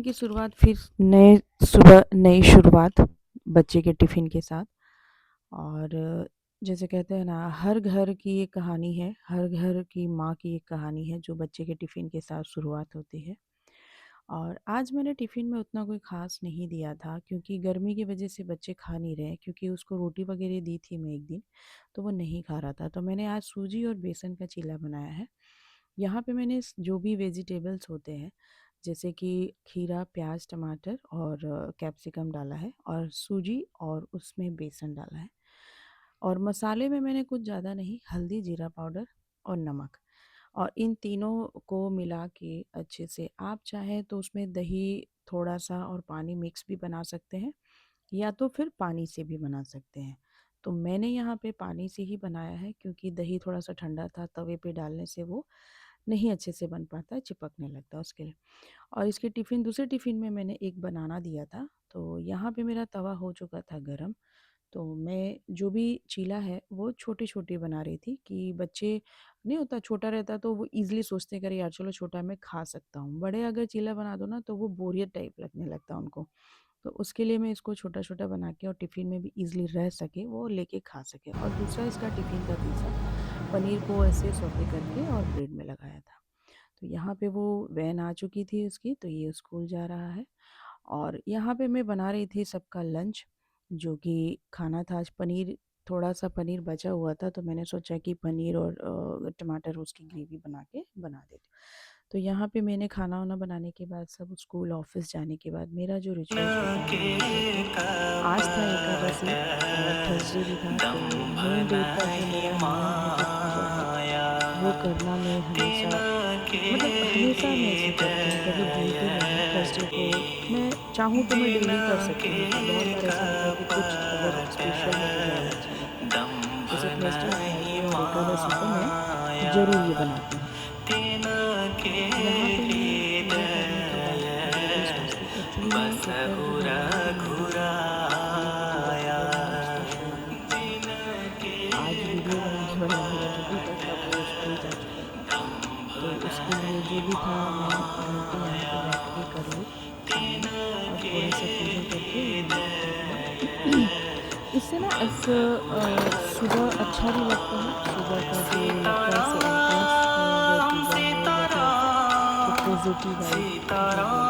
की शुरुआत फिर नए सुबह नई शुरुआत बच्चे के टिफ़िन के साथ। और जैसे कहते हैं ना, हर घर की एक कहानी है, हर घर की माँ की एक कहानी है जो बच्चे के टिफ़िन के साथ शुरुआत होती है। और आज मैंने टिफ़िन में उतना कोई ख़ास नहीं दिया था क्योंकि गर्मी की वज़ह से बच्चे खा नहीं रहे, क्योंकि उसको रोटी वग़ैरह दी थी मैं एक दिन, तो वो नहीं खा रहा था। तो मैंने आज सूजी और बेसन का चीला बनाया है। यहाँ पे मैंने जो भी वेजिटेबल्स होते हैं, जैसे कि खीरा, प्याज, टमाटर और कैप्सिकम डाला है, और सूजी और उसमें बेसन डाला है। और मसाले में मैंने कुछ ज़्यादा नहीं, हल्दी, जीरा पाउडर और नमक, और इन तीनों को मिला के अच्छे से, आप चाहें तो उसमें दही थोड़ा सा और पानी मिक्स भी बना सकते हैं, या तो फिर पानी से भी बना सकते हैं। तो मैंने यहाँ पे पानी से ही बनाया है क्योंकि दही थोड़ा सा ठंडा था, तवे पे डालने से वो नहीं अच्छे से बन पाता है, चिपकने लगता है उसके लिए। और इसके टिफ़िन, दूसरे टिफ़िन में मैंने एक बनाना दिया था, तो यहाँ पे मेरा तवा हो चुका था गरम। तो मैं जो भी चीला है वो छोटी-छोटी बना रही थी कि बच्चे, नहीं होता छोटा रहता तो वो ईज़िली सोचते हैं कि अरे यार चलो छोटा है मैं खा सकता हूँ। बड़े अगर चीला बना दो ना तो वो बोरियत टाइप लगने लगता है उनको। तो उसके लिए मैं इसको छोटा-छोटा बना के और टिफ़िन में भी ईज़िली रह सके, वो लेके खा सके। और दूसरा इसका टिफ़िन का तीसरा, पनीर को ऐसे सौते करके और ब्रेड में लगाया था। तो यहाँ पे वो वैन आ चुकी थी उसकी, तो ये स्कूल जा रहा है। और यहाँ पे मैं बना रही थी सबका लंच, जो कि खाना था आज पनीर, थोड़ा-सा पनीर बचा हुआ था तो मैंने सोचा कि पनीर और टमाटर उसकी ग्रेवी बना के बना देती हूँ। तो यहाँ पे मैंने खाना-वाना बनाने के बाद, सब स्कूल ऑफ़िस जाने के बाद, मेरा जो रिचुअल्स होता है वो ये है कि आज था एकादशी और थर्सडे भी था, तो मेन डे का जो मेरा नियम है, जो पूजा है, वो करना मैं हमेशा, मतलब हमेशा मैं इसे करती हूँ, कभी भूलती नहीं हूँ। थर्सडे को मैं चाहूँ तो मैं डेली कर सकती हूँ, पर बहुत बार ऐसा होता है कि कुछ अगर स्पेशल है तो ज़्यादा अच्छा लगता है। जैसे थर्सडे, फ्राइडे और एकादशी को मैं ज़रूर ये बनाती हूँ। यहाँ पे मैं पूजा करने के बाद जो भी सोचती, एक्चुअली मैं ऊपर जो भगवान की मंदिर है, वहाँ पे पूजा सुबह में मैं स्पेशल नहीं करती हूँ। तो आज वीडियो बनाने वाला मेरा जो बेटा था वो स्कूल जा चुका था, तो उसके लिए जो भी था मैं घर पे यहाँ पे बैठ के कर ली मैंने, और थोड़ा-सा पूजा करके मैंने कर दिया। इससे ना एक सुबह अच्छा भी लगता है, सुबह का जो लगता है से एम्बियंस है अगर पूजा में, या फिर जो पॉजिटिव वाइब जो बोलते हैं वो,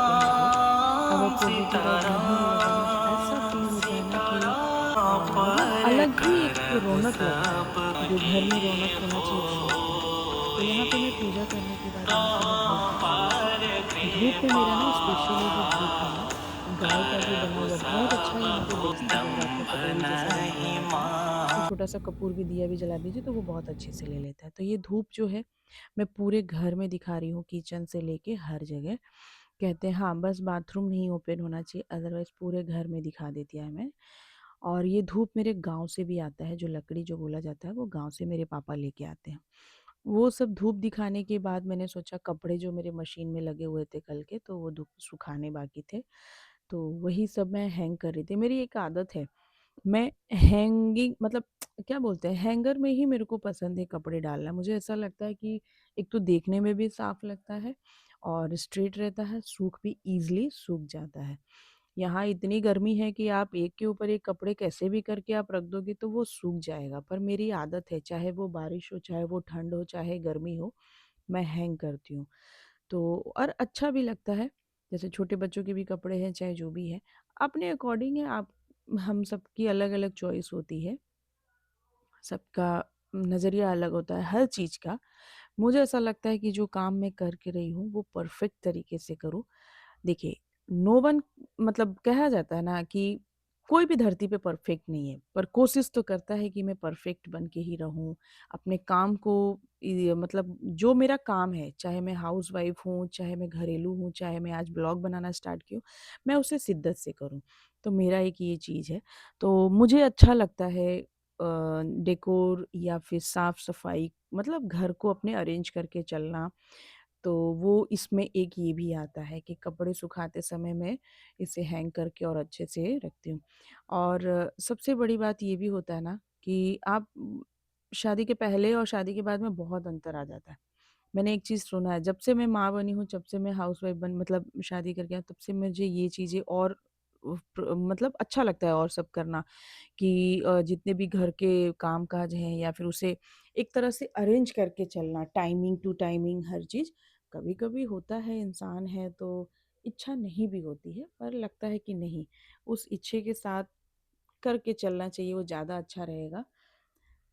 अगर पॉजिटिव वाइब नहीं रहेगा ना तो ऐसा फ़ील होता है ना कि मतलब अलग ही एक रौनक लगता है, जो घर में रौनक होना चाहिए वो होता है। तो यहाँ पे मैं पूजा करने के बाद यहाँ पे मैं धूप दिखा रही थी। धूप में मेरा ना स्पेशली जो धूप है ना, गाय का जो बना हुआ बहुत अच्छा यहाँ पे बेचते हैं, जब रात में पटोरी जैसा बना हुआ रहता है, तो छोटा-सा कपूर भी, दिया भी जला दीजिए तो वो बहुत अच्छे से ले लेता है। तो ये धूप जो है मैं पूरे घर में दिखा रही हूँ, किचन से लेके हर जगह। कहते हैं हाँ, बस बाथरूम नहीं ओपन होना चाहिए, अदरवाइज़ पूरे घर में दिखा देती है हमें। और ये धूप मेरे गाँव से भी आता है, जो लकड़ी जो बोला जाता है वो गाँव से मेरे पापा लेके आते हैं। वो सब धूप दिखाने के बाद मैंने सोचा कपड़े जो मेरे मशीन में लगे हुए थे कल के, तो वो धूप सुखाने बाकी थे, तो वही सब मैं हैंग कर रही थी। मेरी एक आदत है, मैं हैंगिंग मतलब क्या बोलते हैं, हैंगर में ही मेरे को पसंद है कपड़े डालना। मुझे ऐसा लगता है कि एक तो देखने में भी साफ लगता है और स्ट्रेट रहता है, सूख भी ईज़िली सूख जाता है। यहाँ इतनी गर्मी है कि आप एक के ऊपर एक कपड़े कैसे भी करके आप रख दोगे तो वो सूख जाएगा, पर मेरी आदत है, चाहे वो बारिश हो, चाहे वो ठंड हो, चाहे गर्मी हो, मैं हैंग करती हूँ। तो और अच्छा भी लगता है, जैसे छोटे बच्चों के भी कपड़े हैं, चाहे जो भी है, अपने अकॉर्डिंग है। आप, हम सबकी अलग-अलग चॉइस होती है, सबका नज़रिया अलग होता है हर चीज़ का। मुझे ऐसा लगता है कि जो काम मैं कर के रही हूँ, वो परफ़ेक्ट तरीके से करूँ। देखिए, नो वन, मतलब कहा जाता है ना कि कोई भी धरती पे परफेक्ट नहीं है, पर कोशिश तो करता है कि मैं परफेक्ट बन के ही रहूँ। अपने काम को मतलब जो मेरा काम है, चाहे मैं हाउसवाइफ़ हूँ, चाहे मैं घरेलू हूँ, चाहे मैं आज ब्लॉग बनाना स्टार्ट की हूँ, मैं उसे शिद्दत से करूँ। तो मेरा एक ये चीज़ है। तो मुझे अच्छा लगता है डेकोर या फिर साफ-सफाई, मतलब घर को अपने अरेंज करके चलना। तो वो इसमें एक ये भी आता है कि कपड़े सुखाते समय मैं इसे हैंग करके और अच्छे से रखती हूँ। और सबसे बड़ी बात ये भी होता है ना कि आप शादी के पहले और शादी के बाद में बहुत अंतर आ जाता है। मैंने एक चीज़ सुना है, जब से मैं माँ बनी हूँ, जब से मैं हाउसवाइफ़ बन मतलब शादी करके आई तब से मुझे ये चीज़ें और मतलब अच्छा लगता है और सब करना कि जितने भी घर के काम-काज हैं या फिर उसे एक तरह से अरेंज करके चलना, टाइमिंग टू टाइमिंग हर चीज़। कभी-कभी होता है इंसान है तो इच्छा नहीं भी होती है, पर लगता है कि नहीं, उस इच्छे के साथ करके चलना चाहिए, वो ज़्यादा अच्छा रहेगा।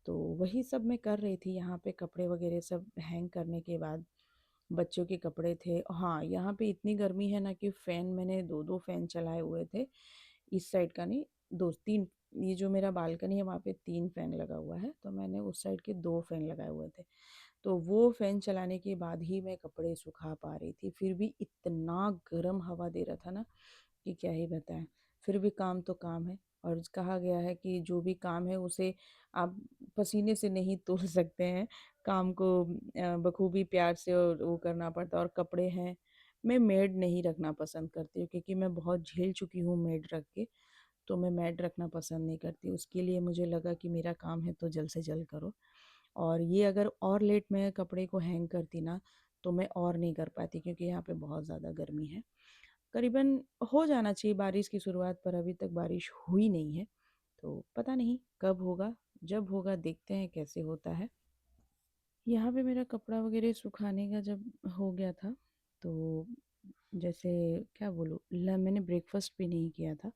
तो वही सब मैं कर रही थी यहाँ पे कपड़े वगैरह सब हैंग करने के बाद, बच्चों के कपड़े थे हाँ, यहाँ पे इतनी गर्मी है ना कि फ़ैन मैंने 2-2 फ़ैन चलाए हुए थे। इस साइड का नहीं 2-3 ये जो मेरा बालकनी है वहाँ पे 3 फ़ैन लगा हुआ है, तो मैंने उस साइड के 2 फ़ैन लगाए हुए थे। तो वो फ़ैन चलाने के बाद ही मैं कपड़े सुखा पा रही थी, फिर भी इतना गरम हवा दे रहा था ना कि क्या ही बताएँ। फिर भी काम तो काम है और कहा गया है कि जो भी काम है उसे आप पसीने से नहीं तोल सकते हैं, काम को बखूबी प्यार से और वो करना पड़ता है और कपड़े हैं, मैं मेड नहीं रखना पसंद करती हूँ क्योंकि मैं बहुत झेल चुकी हूँ मेड रख के, तो मैं मेड रखना पसंद नहीं करती। उसके लिए मुझे लगा कि मेरा काम है तो जल्द से जल्द करो और ये अगर और लेट मैं कपड़े को हैंग करती ना, तो मैं और नहीं कर पाती क्योंकि यहाँ पे बहुत ज़्यादा गर्मी है। करीबन हो जाना चाहिए बारिश की शुरुआत पर अभी तक बारिश हुई नहीं है, तो पता नहीं कब होगा, जब होगा देखते हैं कैसे होता है। यहाँ पे मेरा कपड़ा वगैरह सुखाने का जब हो गया था, तो जैसे क्या बोलूँ मैंने ब्रेकफ़ास्ट भी नहीं किया था,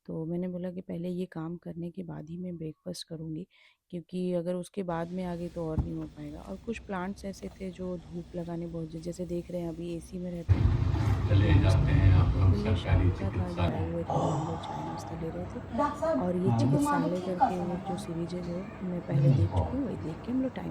तो मैंने बोला कि पहले ये काम करने के बाद ही मैं ब्रेकफ़ास्ट करूँगी, क्योंकि अगर उसके बाद में आ गई तो और नहीं हो पाएगा और कुछ प्लांट्स ऐसे थे जो धूप लगाने बहुत जैसे देख रहे हैं अभी एसी में रहते हैं, तो चले प्लांट्स जाते नहीं हैं है, आप तो लोग फिर ये सरकारी शाम का था जब आए चिकित्सालय। हुए थे तो हम लोग चाय नाश्ता ले रहे थे डॉक्टर साहब, और ये मुझे मालिश चिकित्सालय ठीक कर करके सकते एक जो हैं। सीरीज़ है जो मैं पहले प्लीज देख गो। चुकी हूँ, वही देख के हम लोग टाइम